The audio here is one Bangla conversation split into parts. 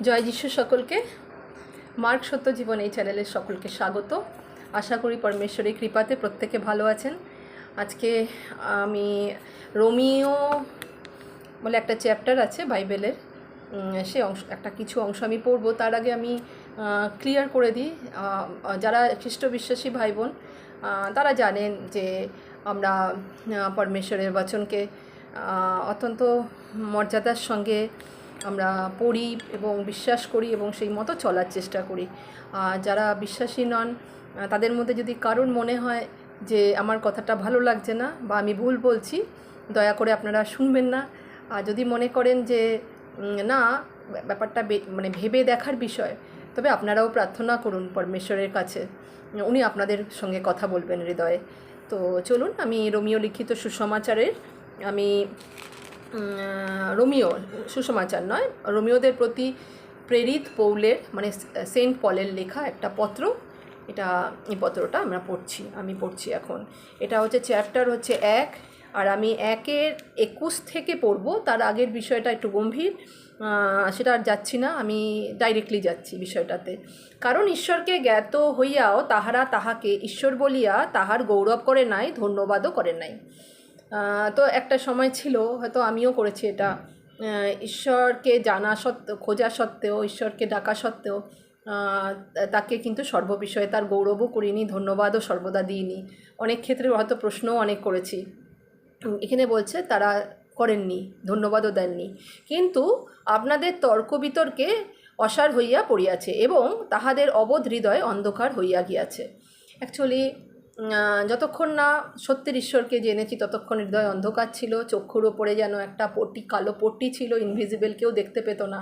জয় যিশু সকলকে। মার্ক সত্য জীবন এই চ্যানেলের সকলকে স্বাগত। আশা করি পরমেশ্বরের কৃপাতে প্রত্যেকে ভালো আছেন। আজকে আমি রোমিও বলে একটা চ্যাপ্টার আছে বাইবেলের, সে কিছু অংশ আমি পড়ব। তার আগে আমি ক্লিয়ার করে দিই, যারা খ্রিস্ট বিশ্বাসী ভাই বোন তারা জানেন যে আমরা পরমেশ্বরের বচনকে অত্যন্ত মর্যাদার সঙ্গে আমরা পড়ি এবং বিশ্বাস করি এবং সেই মতো চলার চেষ্টা করি। যারা বিশ্বাসী নন তাদের মধ্যে যদি কারোর মনে হয় যে আমার কথাটা ভালো লাগছে না বা আমি ভুল বলছি, দয়া করে আপনারা শুনবেন না। আর যদি মনে করেন যে না, ব্যাপারটা ভেবে দেখার বিষয়, তবে আপনারাও প্রার্থনা করুন পরমেশ্বরের কাছে, উনি আপনাদের সঙ্গে কথা বলবেন হৃদয়ে। তো চলুন, আমি রোমিও লিখিত সুসমাচারের রোমিও সুসমাচার নয়, রোমিওদের প্রতি প্রেরিত পৌলের সেন্ট পলের লেখা একটা পত্র। এই পত্রটা আমি পড়ছি এখন। এটা হচ্ছে চ্যাপ্টার হচ্ছে 1, আর আমি 1-21 থেকে পড়ব। তার আগের বিষয়টা একটু গম্ভীর, সেটা আর যাচ্ছি না, আমি ডাইরেক্টলি যাচ্ছি বিষয়টাতে। কারণ ঈশ্বরকে জ্ঞাত হইয়াও তাহারা তাহাকে ঈশ্বর বলিয়া তাহার গৌরব করে নাই, ধন্যবাদও করে নাই। তো একটা সময় ছিল, হয়তো আমিও করেছি এটা, ঈশ্বরকে জানা সত্ত্বেও, খোঁজা সত্ত্বেও, ঈশ্বরকে ডাকা সত্ত্বেও তাকে কিন্তু সর্ববিষয়ে তার গৌরবও করিনি, ধন্যবাদও সর্বদা দিইনি। অনেক ক্ষেত্রে হয়তো প্রশ্নও অনেক করেছি। এখানে বলছে তারা করেননি, ধন্যবাদও দেননি। কিন্তু আপনাদের তর্ক বিতর্কে অসার হইয়া পড়িয়াছে এবং তাহাদের অবোধ হৃদয় অন্ধকার হইয়া গিয়াছে। অ্যাকচুয়ালি যতক্ষণ না সত্যের ঈশ্বরকে জেনেছি ততক্ষণ হৃদয় অন্ধকার ছিল। চক্ষুর ওপরে যেন একটা পট্টি, কালো পট্টি ছিল, ইনভিজিবল, কেউ দেখতে পেত না।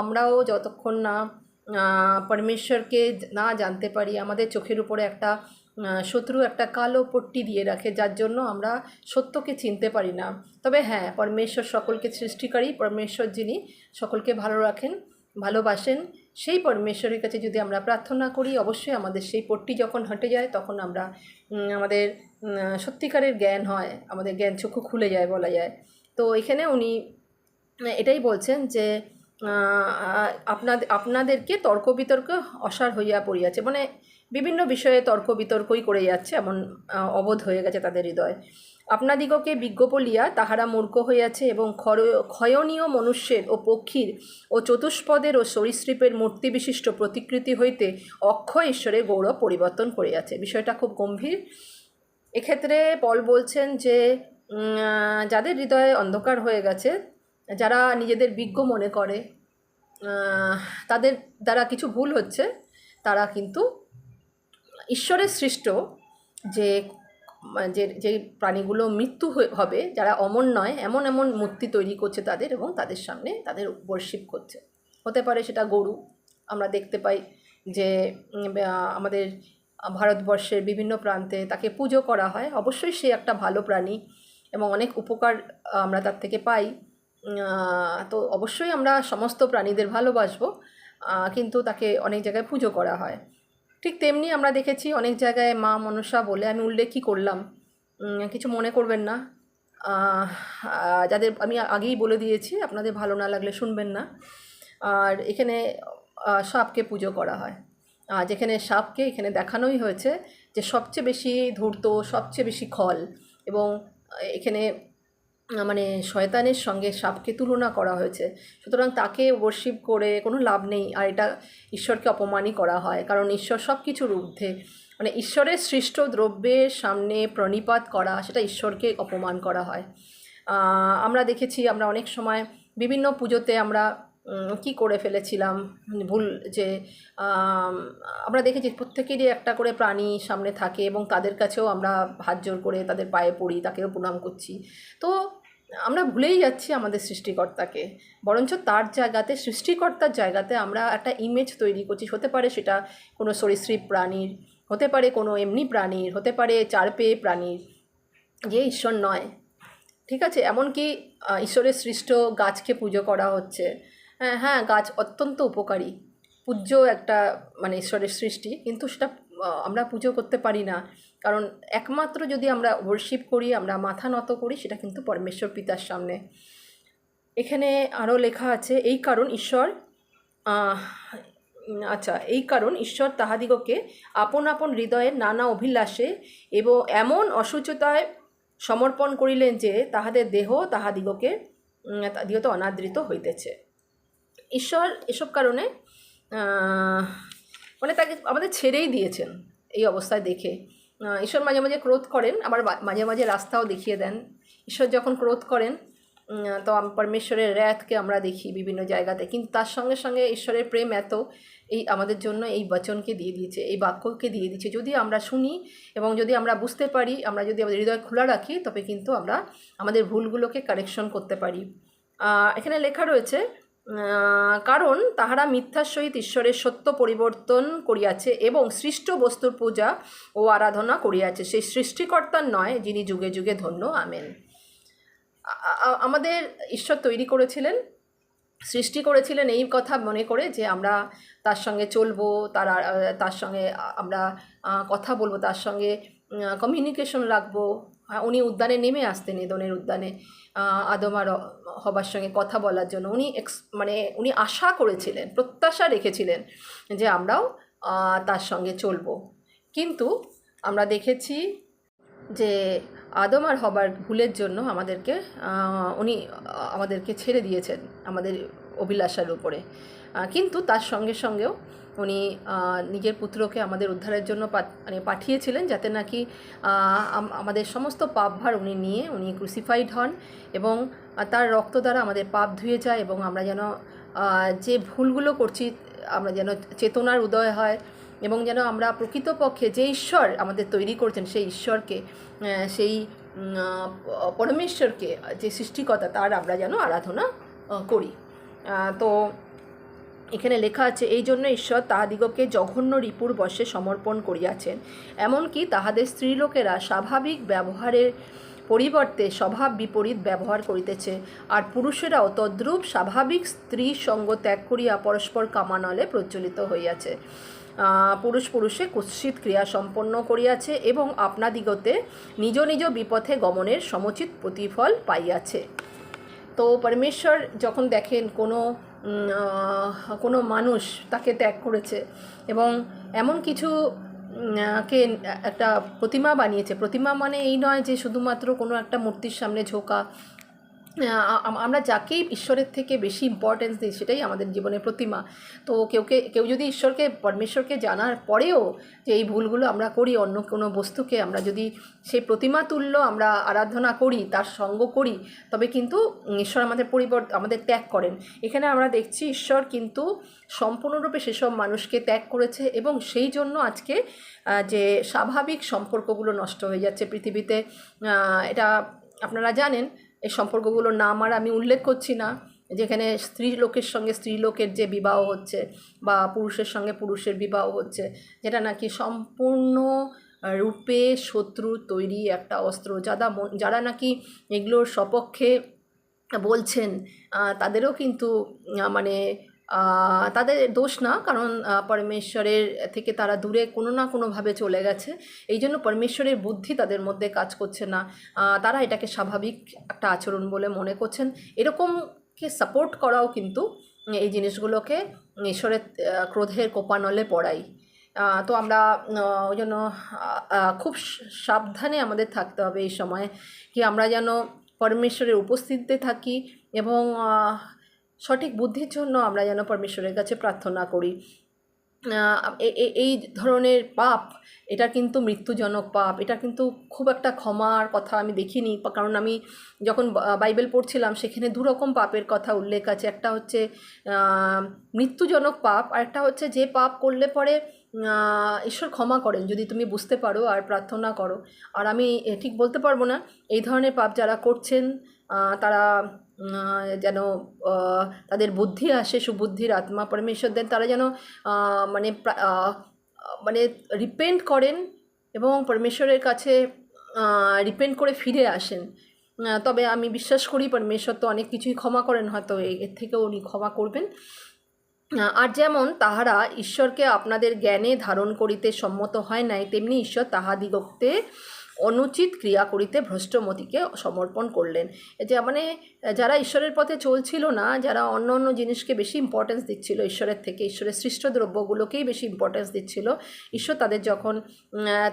আমরাও যতক্ষণ না পরমেশ্বরকে না জানতে পারি, আমাদের চোখের উপরে একটা শত্রু একটা কালো পট্টি দিয়ে রাখে, যার জন্য আমরা সত্যকে চিনতে পারি না। তবে হ্যাঁ, পরমেশ্বর সকলকে সৃষ্টিকারী, পরমেশ্বর যিনি সকলকে ভালো রাখেন, ভালোবাসেন, সেই পরমেশ্বরের কাছে যদি আমরা প্রার্থনা করি, অবশ্যই আমাদের সেই পট্টি যখন হটে যায় তখন আমাদের সত্যিকারের জ্ঞান হয়, আমাদের জ্ঞান চক্ষু খুলে যায় বলা যায়। তো এখানে উনি এটাই বলছেন যে আপনাদেরকে তর্ক বিতর্ক অসার হইয়া পড়িয়াছে, বিভিন্ন বিষয়ে তর্ক বিতর্কই করে যাচ্ছে, এমন অবোধ হয়ে গেছে তাদের হৃদয়। আপনাদিগকে বিজ্ঞ বলিয়া তাহারা মূর্খ হইয়াছে এবং ক্ষয়নীয় মনুষ্যের ও পক্ষীর ও চতুষ্পদের ও সরীসৃপের মূর্তি বিশিষ্ট প্রতিকৃতি হইতে অক্ষয় ঈশ্বরের গৌরব পরিবর্তন করিয়াছে। বিষয়টা খুব গম্ভীর। এক্ষেত্রে পল বলছেন যে যাদের হৃদয়ে অন্ধকার হয়ে গেছে, যারা নিজেদের বিজ্ঞ মনে করে, তাদের দ্বারা কিছু ভুল হচ্ছে, তারা কিন্তু ঈশ্বরের সৃষ্ট যে প্রাণীগুলো মৃত্যু হবে, যারা অমর নয়, এমন মূর্তি তৈরি করছে তাদের, এবং তাদের সামনে তাদের ওয়ার্শিপ করছে। হতে পারে সেটা গরু। আমরা দেখতে পাই যে আমাদের ভারতবর্ষের বিভিন্ন প্রান্তে তাকে পুজো করা হয়। অবশ্যই সে একটা ভালো প্রাণী এবং অনেক উপকার আমরা তার থেকে পাই। তো অবশ্যই আমরা সমস্ত প্রাণীদের ভালোবাসবো, কিন্তু তাকে অনেক জায়গায় পুজো করা হয়। ঠিক তেমনি আমরা দেখেছি অনেক জায়গায় মা মনসা বলে, আমি উল্লেখই করলাম, কিছু মনে করবেন না। যাদের আমি আগেই বলে দিয়েছি, আপনাদের ভালো না লাগলে শুনবেন না। আর এখানে সাপকে পুজো করা হয়। যেখানে সাপকে এখানে দেখানোই হয়েছে যে সবচেয়ে বেশি ধূর্ত, সবচেয়ে বেশি খল, এবং এখানে শয়তানের সঙ্গে সাপকে তুলনা করা হয়েছে। সুতরাং তাকে ওয়ার্শিপ করে কোনো লাভ নেই, আর এটা ঈশ্বরকে অপমানই করা হয়। কারণ ঈশ্বর সব কিছুর ঊর্ধ্বে, ঈশ্বরের সৃষ্ট দ্রব্যের সামনে প্রণিপাত করা, সেটা ঈশ্বরকে অপমান করা হয়। আমরা দেখেছি, আমরা অনেক সময় বিভিন্ন পুজোতে আমরা কি করে ফেলেছিলাম ভুল, যে আমরা দেখেছি প্রত্যেকেরই একটা করে প্রাণী সামনে থাকে এবং তাদের কাছেও আমরা হাত জোর করে তাদের পায়ে পড়ি, তাকেও প্রণাম করছি। তো আমরা ভুলেই যাচ্ছি আমাদের সৃষ্টিকর্তাকে, বরঞ্চ তার জায়গাতে, সৃষ্টিকর্তার জায়গাতে আমরা একটা ইমেজ তৈরি করছি। হতে পারে সেটা কোনো সরীসৃপ প্রাণীর, হতে পারে কোনো এমনি প্রাণীর, হতে পারে চার পেয়ে প্রাণীর, যে ঈশ্বর নয়। ঠিক আছে, এমনকি ঈশ্বরের সৃষ্ট গাছকে পুজো করা হচ্ছে। হ্যাঁ, গাছ অত্যন্ত উপকারী, পূজ্য একটা ঈশ্বরের সৃষ্টি, কিন্তু সেটা আমরা পুজো করতে পারি না। কারণ একমাত্র যদি আমরা ওয়ার্শিপ করি, আমরা মাথা নত করি, সেটা কিন্তু পরমেশ্বর পিতার সামনে। এখানে আরও লেখা আছে, এই কারণ ঈশ্বর আহ, আচ্ছা, এই কারণ ঈশ্বর তাহাদিগকে আপন আপন হৃদয়ের নানা অভিলাষে এবং এমন অসুচতায় সমর্পণ করিলেন যে তাহাদের দেহ তাহাদিগতে অনাদৃত হইতেছে। ঈশ্বর এসব কারণে মানে তাকে আমাদের ছেড়েই দিয়েছেন এই অবস্থায় দেখে। ঈশ্বর মাঝে মাঝে ক্রোধ করেন, আবার মাঝে মাঝে রাস্তাও দেখিয়ে দেন। ঈশ্বর যখন ক্রোধ করেন তো পরমেশ্বরের র্যাথকে আমরা দেখি বিভিন্ন জায়গাতে, কিন্তু তার সঙ্গে সঙ্গে ঈশ্বরের প্রেম এত এই আমাদের জন্য এই বচনকে দিয়ে দিয়েছে, এই বাক্যকে দিয়ে দিয়েছে। যদি আমরা শুনি এবং যদি আমরা বুঝতে পারি, আমরা যদি আমাদের হৃদয় খোলা রাখি, তবে কিন্তু আমরা আমাদের ভুলগুলোকে কারেকশন করতে পারি। এখানে লেখা রয়েছে, কারণ তাহারা মিথ্যার সহিত ঈশ্বরের সত্য পরিবর্তন করিয়াছে এবং সৃষ্ট বস্তুর পূজা ও আরাধনা করিয়াছে, সেই সৃষ্টিকর্তার নয়, যিনি যুগে যুগে ধন্য। আমেন। আমাদের ঈশ্বর তৈরি করেছিলেন, সৃষ্টি করেছিলেন এই কথা মনে করে যে আমরা তার সঙ্গে চলবো, তার সঙ্গে আমরা কথা বলবো, তার সঙ্গে কমিউনিকেশন রাখবো। উনি উদ্যানে নেমে আসতেন, এদনের উদ্যানে আদম আর হবার সঙ্গে কথা বলার জন্য। উনি আশা করেছিলেন, প্রত্যাশা রেখেছিলেন যে আমরাও তার সঙ্গে চলবো। কিন্তু আমরা দেখেছি যে আদম আর হবার ভুলের জন্য উনি আমাদেরকে ছেড়ে দিয়েছেন আমাদের অভিলাষার উপরে। কিন্তু তার সঙ্গে সঙ্গেও উনি নিজের পুত্রকে আমাদের উদ্ধারের জন্য পাঠিয়েছিলেন, যাতে নাকি আমাদের সমস্ত পাপভার উনি ক্রুসিফাইড হন এবং তার রক্ত দ্বারা আমাদের পাপ ধুয়ে যায়, এবং আমরা যেন যে ভুলগুলো করছি আমরা যেন চেতনার উদয় হয়, এবং যেন আমরা প্রকৃতপক্ষে যে ঈশ্বর আমাদের তৈরি করছেন সেই ঈশ্বরকে, সেই পরমেশ্বরকে, যে সৃষ্টিকর্তা, তার আমরা যেন আরাধনা করি। তো এখানে লেখা আছে, এই জন্য ঈশ্বর তাহাদিগকে জঘন্য রিপুর বশে সমর্পণ করিয়াছেন, এমনকি তাহাদের স্ত্রীলোকেরা স্বাভাবিক ব্যবহারের পরিবর্তে স্বভাব বিপরীত ব্যবহার করিতেছে, আর পুরুষেরাও তদ্রূপ স্বাভাবিক স্ত্রী সঙ্গ ত্যাগ করিয়া পরস্পর কামানলে প্রজ্বলিত হইয়াছে। পুরুষে কুৎসিত ক্রিয়া সম্পন্ন করিয়াছে এবং আপনাদিগতে নিজ নিজ বিপথে গমনের সমুচিত প্রতিফল পাইয়াছে। তো পরমেশ্বর যখন দেখেন কোনো মানুষ তাকে ত্যাগ করেছে এবং এমন কিছু কে একটা প্রতিমা বানিয়েছে, প্রতিমা মানে এই নয় যে শুধুমাত্র কোনো একটা মূর্তির সামনে ঝোঁকা। আমরা যাকেই ঈশ্বরের থেকে বেশি ইম্পর্টেন্স দিই সেটাই আমাদের জীবনের প্রতিমা। তো কেউ যদি পরমেশ্বরকে জানার পরেও যে এই ভুলগুলো আমরা করি, অন্য কোনো বস্তুকে আমরা যদি সেই প্রতিমা তুল্য আমরা আরাধনা করি, তার সঙ্গ করি, তবে কিন্তু ঈশ্বর আমাদের ত্যাগ করেন। এখানে আমরা দেখছি ঈশ্বর কিন্তু সম্পূর্ণরূপে সেসব মানুষকে ত্যাগ করেছে, এবং সেই জন্য আজকে যে স্বাভাবিক সম্পর্কগুলো নষ্ট হয়ে যাচ্ছে পৃথিবীতে। এটা আপনারা জানেন, এই সম্পর্কগুলোর নাম আর আমি উল্লেখ করছি না, যেখানে স্ত্রী লোকের সঙ্গে স্ত্রী লোকের যে বিবাহ হচ্ছে, বা পুরুষের সঙ্গে পুরুষের বিবাহ হচ্ছে, যেটা নাকি সম্পূর্ণ রূপে শত্রু তৈরি একটা অস্ত্র। যারা নাকি এগুলোর সপক্ষে বলছেন তাদেরও কিন্তু মানে তাদের দোষ না, কারণ পরমেশ্বরের থেকে তারা দূরে কোনো না কোনোভাবে চলে গেছে। এই জন্য পরমেশ্বরের বুদ্ধি তাদের মধ্যে কাজ করছে না, তারা এটাকে স্বাভাবিক একটা আচরণ বলে মনে করছেন। এরকমকে সাপোর্ট করাও কিন্তু এই জিনিসগুলোকে ঈশ্বরের ক্রোধের কোপানলে পড়াই। তো আমরা ওই জন্য খুব সাবধানে আমাদের থাকতে হবে এই সময়ে, কি আমরা যেন পরমেশ্বরের উপস্থিতিতে থাকি এবং সঠিক বুদ্ধির জন্য আমরা যেন পরমেশ্বরের কাছে প্রার্থনা করি। এই ধরনের পাপ, এটা কিন্তু মৃত্যুজনক পাপ। এটা কিন্তু খুব একটা ক্ষমার কথা আমি দেখিনি, কারণ আমি যখন বাইবেল পড়ছিলাম সেখানে দুরকম পাপের কথা উল্লেখ আছে। একটা হচ্ছে মৃত্যুজনক পাপ, আর একটা হচ্ছে যে পাপ করলে পরে ঈশ্বর ক্ষমা করেন যদি তুমি বুঝতে পারো আর প্রার্থনা করো। আর আমি ঠিক বলতে পারবো না এই ধরনের পাপ যারা করছেন তারা যেন তাদের বুদ্ধি আসে, সুবুদ্ধির আত্মা পরমেশ্বর দেন, তারা যেন মানে রিপেন্ট করেন এবং পরমেশ্বরের কাছে রিপেন্ট করে ফিরে আসেন। তবে আমি বিশ্বাস করি পরমেশ্বর তো অনেক কিছুই ক্ষমা করেন, হয়তো এর থেকেও উনি ক্ষমা করবেন। আর যেমন তাহারা ঈশ্বরকে আপনাদের জ্ঞানে ধারণ করিতে সম্মত হয় নাই, তেমনি ঈশ্বর তাহাদিগকে অনুচিত ক্রিয়া করিতে ভ্রষ্টমতিকে সমর্পণ করলেন। যে মানে যারা ঈশ্বরের পথে চলছিল না, যারা অন্য অন্য জিনিসকে বেশি ইম্পর্টেন্স দিচ্ছিল ঈশ্বরের থেকে, ঈশ্বরের সৃষ্ট দ্রব্যগুলোকেই বেশি ইম্পর্টেন্স দিচ্ছিল, ঈশ্বর তাদের যখন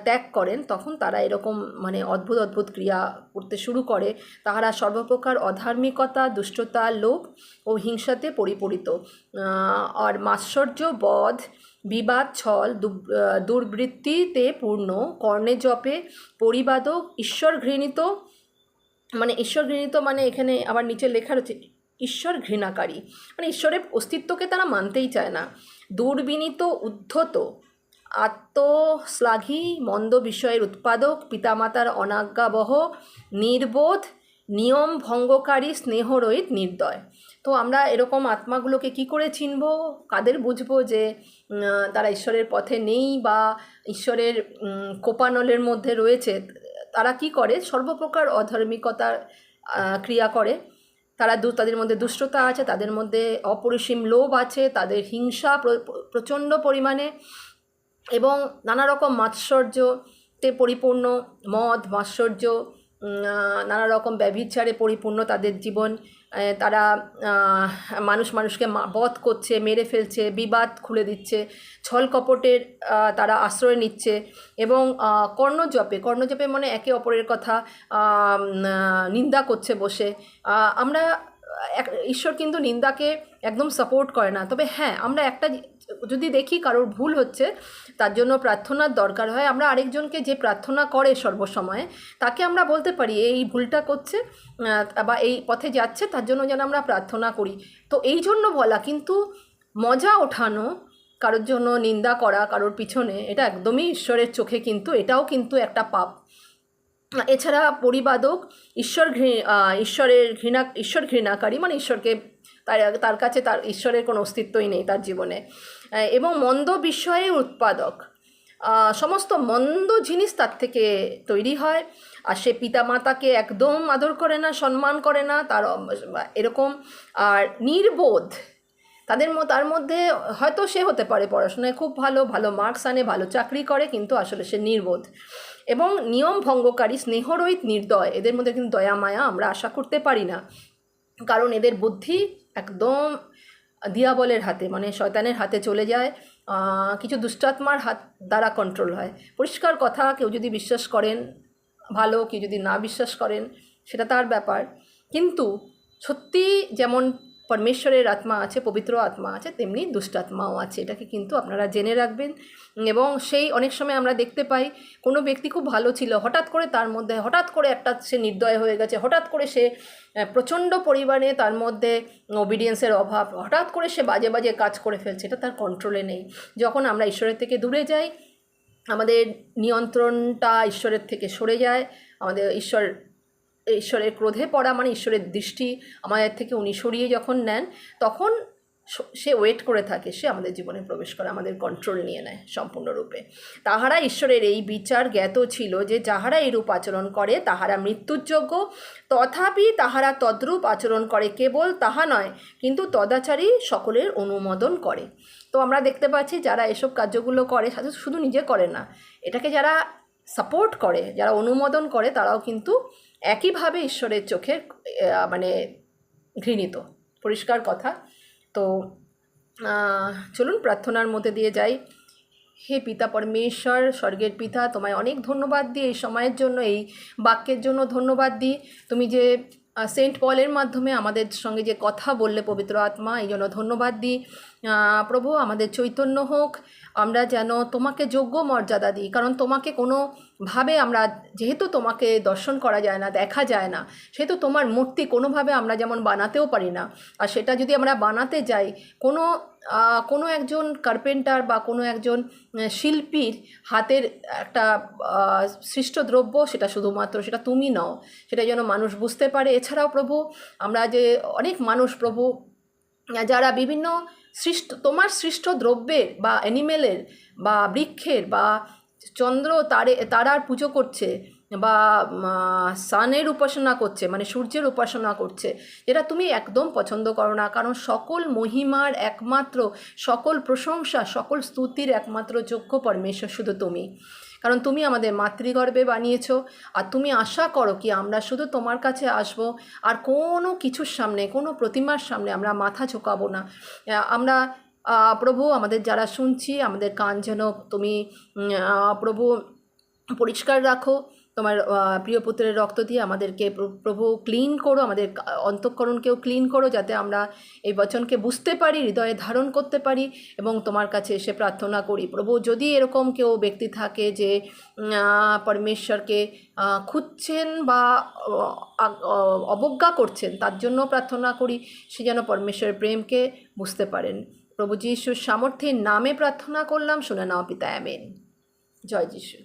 ত্যাগ করেন তখন তারা এরকম মানে অদ্ভুত অদ্ভুত ক্রিয়া করতে শুরু করে। তাহারা সর্বপ্রকার অধার্মিকতা, দুষ্টতা, লোভ ও হিংসাতে পরিপূরিত, আর মাৎসর্য, বধ, বিবাদ, ছল, দুর্বৃত্তিতে পূর্ণ, কর্ণে জপে, পরিবাদক, ঈশ্বর ঘৃণিত, মানে এখানে আবার নিচে লেখা রয়েছে ঈশ্বর ঘৃণাকারী, মানে ঈশ্বরের অস্তিত্বকে তারা মানতেই চায় না। দুর্বিনীত, উদ্ধত, আত্মশ্লাঘী, মন্দ বিষয়ের উৎপাদক, পিতামাতার অনাজ্ঞাবহ, নির্বোধ, নিয়ম ভঙ্গকারী, স্নেহরহিত, নির্দয়। তো আমরা এরকম আত্মাগুলোকে কি করে চিনব, কাদের বুঝবো যে তারা ঈশ্বরের পথে নেই বা ঈশ্বরের কোপানলের মধ্যে রয়েছে? তারা কি করে? সর্বপ্রকার অধার্মিকতার ক্রিয়া করে। তাদের মধ্যে দুষ্টতা আছে, তাদের মধ্যে অপরিসীম লোভ আছে, তাদের হিংসা প্রচণ্ড পরিমাণে, এবং নানা রকম মাৎসর্যতে পরিপূর্ণ, মদ, মাৎসর্য, নানা রকম ব্যভিচারে পরিপূর্ণ তাদের জীবন। তারা মানুষকে বধ করছে, মেরে ফেলছে, বিবাদ খুলে দিচ্ছে, ছল কপটের তারা আশ্রয় নিচ্ছে, এবং কর্ণজপে মানে একে অপরের কথা নিন্দা করছে বসে। আমরা ঈশ্বর কিন্তু নিন্দাকে একদম সাপোর্ট করে না। তবে হ্যাঁ, আমরা একটা যদি দেখি কারোর ভুল হচ্ছে, তার জন্য প্রার্থনার দরকার হয়, আমরা আরেকজনকে যে প্রার্থনা করে সর্বসময় তাকে আমরা বলতে পারি এই ভুলটা করছে বা এই পথে যাচ্ছে, তার জন্য যেন আমরা প্রার্থনা করি। তো এই জন্য বলা, কিন্তু মজা ওঠানো, কারোর জন্য নিন্দা করা কারোর পিছনে, এটা একদমই ঈশ্বরের চোখে কিন্তু এটাও কিন্তু একটা পাপ। এছাড়া পরিবাদক, ঈশ্বর ঘৃণাকারী, মানে ঈশ্বরকে তার কাছে তার ঈশ্বরের কোনো অস্তিত্বই নেই তার জীবনে, এবং মন্দ বিষয়ে উৎপাদক, সমস্ত মন্দ জিনিস তার থেকে তৈরি হয়, আর সে পিতামাতাকে একদম আদর করে না, সম্মান করে না, তার এরকম। আর নির্বোধ, তার মধ্যে হয়তো সে হতে পারে পড়াশোনায় খুব ভালো মার্কস আনে, ভালো চাকরি করে, কিন্তু আসলে সে নির্বোধ। এবং নিয়ম ভঙ্গকারী, স্নেহরহিত, নির্দয়, এদের মধ্যে কিন্তু দয়া মায়া আমরা আশা করতে পারি না, কারণ এদের বুদ্ধি একদম দিয়াবলের হাতে, মানে শয়তানের হাতে চলে যায়, কিছু দুষ্টাত্মার হাত দ্বারা কন্ট্রোল হয়। পরিষ্কার কথা, কেউ যদি বিশ্বাস করেন ভালো, কেউ যদি না বিশ্বাস করেন সেটা তার ব্যাপার, কিন্তু সত্যি যেমন পরমেশ্বরের আত্মা আছে, পবিত্র আত্মা আছে, তেমনি দুষ্টাত্মাও আছে, এটাকে কিন্তু আপনারা জেনে রাখবেন। এবং সেই অনেক সময় আমরা দেখতে পাই কোনো ব্যক্তি খুব ভালো ছিল, হঠাৎ করে তার মধ্যে একটা সে নির্দয় হয়ে গেছে, হঠাৎ করে সে প্রচণ্ড পরিমাণে তার মধ্যে ওবিডিয়েন্সের অভাব, হঠাৎ করে সে বাজে বাজে কাজ করে ফেলছে, এটা তার কন্ট্রোলে নেই। যখন আমরা ঈশ্বরের থেকে দূরে যাই, আমাদের নিয়ন্ত্রণটা ঈশ্বরের থেকে সরে যায়, আমাদের ঈশ্বরের ক্রোধে পড়া, মানে ঈশ্বরের দৃষ্টি আমাদের থেকে উনি সরিয়ে যখন নেন, তখন সে ওয়েট করে থাকে, সে আমাদের জীবনে প্রবেশ করে, আমাদের কন্ট্রোল নিয়ে নেয় সম্পূর্ণরূপে। তাহারা ঈশ্বরের এই বিচার জ্ঞাত ছিল যে যাহারা এইরূপ আচরণ করে তাহারা মৃত্যুর যোগ্য, তথাপি তাহারা তদ্রূপ আচরণ করে, কেবল তাহা নয়, কিন্তু তদাচারী সকলের অনুমোদন করে। তো আমরা দেখতে পাচ্ছি যারা এসব কার্যগুলো করে, শুধু নিজে করে না, এটাকে যারা সাপোর্ট করে, যারা অনুমোদন করে, তারাও কিন্তু একইভাবে ঈশ্বরের চোখে মানে ঘৃণিত, পরিষ্কার কথা। তো চলুন প্রার্থনার মধ্যে দিয়ে যাই। হে পিতা পরমেশ্বর, স্বর্গের পিতা, তোমায় অনেক ধন্যবাদ দিই এই সময়ের জন্য, এই বাক্যের জন্য ধন্যবাদ দিই। তুমি যে সেন্ট পলের মাধ্যমে আমাদের সঙ্গে যে কথা বললে পবিত্র আত্মা, এই জন্য ধন্যবাদ দিই। প্রভু, আমাদের চৈতন্য হোক, আমরা যেন তোমাকে যোগ্য মর্যাদা দিই, কারণ তোমাকে কোনোভাবে আমরা, যেহেতু তোমাকে দর্শন করা যায় না, দেখা যায় না, সেহেতু তোমার মূর্তি কোনোভাবে আমরা যেমন বানাতেও পারি না, আর সেটা যদি আমরা বানাতে যাই, কোনো একজন কার্পেন্টার বা কোনো একজন শিল্পীর হাতের একটা সৃষ্ট দ্রব্য, সেটা শুধুমাত্র সেটা তুমি নও, সেটা যেন মানুষ বুঝতে পারে। এছাড়াও প্রভু, আমরা যে অনেক মানুষ প্রভু, যারা বিভিন্ন তোমার সৃষ্ট দ্রব্যের বা অ্যানিমেলের বা বৃক্ষের বা চন্দ্র তারার পুজো করছে, বা সানের উপাসনা করছে, মানে সূর্যের উপাসনা করছে, যেটা তুমি একদম পছন্দ করো না, কারণ সকল মহিমার একমাত্র, সকল প্রশংসা, সকল স্তুতির একমাত্র যোগ্য পরমেশ্বর শুধু তুমি। কারণ তুমি আমাদের মাতৃগর্ভে বানিয়েছো, আর তুমি আশা করো কি আমরা শুধু তোমার কাছে আসবো, আর কোনো কিছুর সামনে, কোনো প্রতিমার সামনে আমরা মাথা ঝোঁকাবো না। আমরা প্রভু, আমাদের যারা শুনছি, আমাদের কান যেন তুমি প্রভু পরিষ্কার রাখো, তোমার প্রিয় পুত্রের রক্ত দিয়ে আমাদেরকে প্রভু ক্লিন করো, আমাদের অন্তঃকরণকেও ক্লিন করো, যাতে আমরা এই বচনকে বুঝতে পারি, হৃদয়ে ধারণ করতে পারি এবং তোমার কাছে এসে প্রার্থনা করি। প্রভু, যদি এরকম কেউ ব্যক্তি থাকে যে পরমেশ্বরকে খুঁজছেন বা অবজ্ঞা করছেন, তার জন্য প্রার্থনা করি সে যেন পরমেশ্বরের প্রেমকে বুঝতে পারেন। প্রভু যিশুর সামর্থ্যের নামে প্রার্থনা করলাম, শুনে নাও পিতা, আমেন। জয় যিশু।